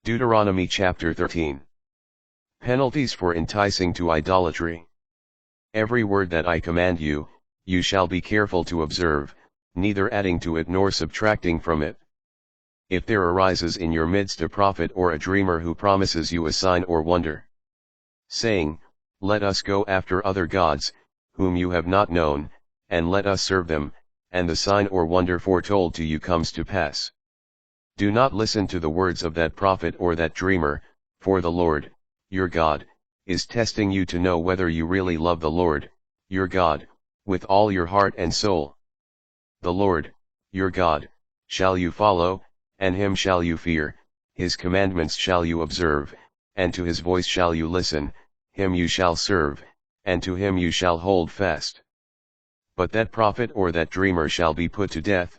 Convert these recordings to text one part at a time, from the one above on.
Deuteronomy chapter 13. Penalties for enticing to idolatry. Every word that I command you, you shall be careful to observe, neither adding to it nor subtracting from it. If there arises in your midst a prophet or a dreamer who promises you a sign or wonder, saying, Let us go after other gods, whom you have not known, and let us serve them, and the sign or wonder foretold to you comes to pass. Do not listen to the words of that prophet or that dreamer, for the Lord, your God, is testing you to know whether you really love the Lord, your God, with all your heart and soul. The Lord, your God, shall you follow, and him shall you fear, his commandments shall you observe, and to his voice shall you listen, him you shall serve, and to him you shall hold fast. But that prophet or that dreamer shall be put to death,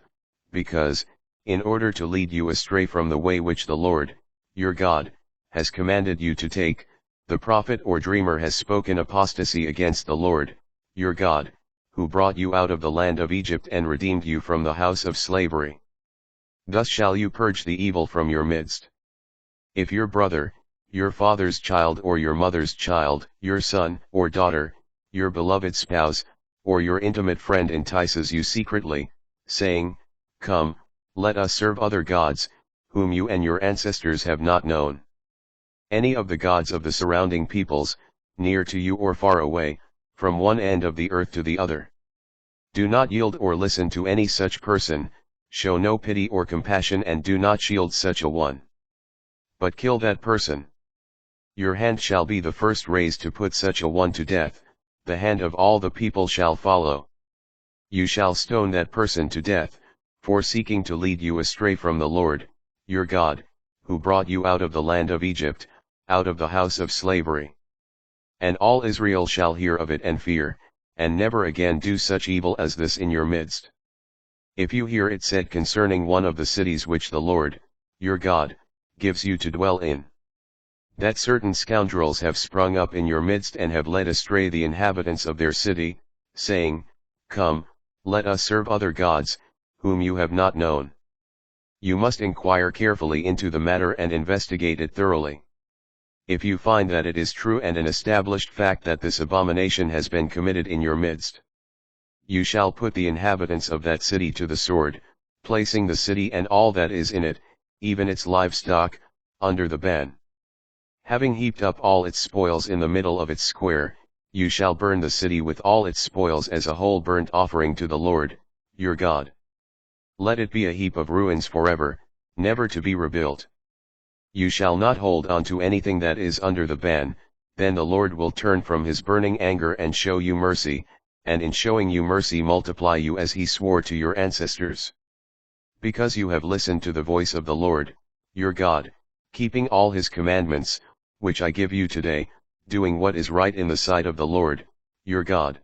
because, in order to lead you astray from the way which the Lord, your God, has commanded you to take, the prophet or dreamer has spoken apostasy against the Lord, your God, who brought you out of the land of Egypt and redeemed you from the house of slavery. Thus shall you purge the evil from your midst. If your brother, your father's child or your mother's child, your son or daughter, your beloved spouse, or your intimate friend entices you secretly, saying, Come, let us serve other gods, whom you and your ancestors have not known. Any of the gods of the surrounding peoples, near to you or far away, from one end of the earth to the other. Do not yield or listen to any such person, show no pity or compassion and do not shield such a one. But kill that person. Your hand shall be the first raised to put such a one to death, the hand of all the people shall follow. You shall stone that person to death, for seeking to lead you astray from the Lord, your God, who brought you out of the land of Egypt, out of the house of slavery. And all Israel shall hear of it and fear, and never again do such evil as this in your midst. If you hear it said concerning one of the cities which the Lord, your God, gives you to dwell in, that certain scoundrels have sprung up in your midst and have led astray the inhabitants of their city, saying, Come, let us serve other gods, whom you have not known. You must inquire carefully into the matter and investigate it thoroughly. If you find that it is true and an established fact that this abomination has been committed in your midst, you shall put the inhabitants of that city to the sword, placing the city and all that is in it, even its livestock, under the ban. Having heaped up all its spoils in the middle of its square, you shall burn the city with all its spoils as a whole burnt offering to the Lord, your God. Let it be a heap of ruins forever, never to be rebuilt. You shall not hold on to anything that is under the ban, then the Lord will turn from his burning anger and show you mercy, and in showing you mercy multiply you as he swore to your ancestors. Because you have listened to the voice of the Lord, your God, keeping all his commandments, which I give you today, doing what is right in the sight of the Lord, your God.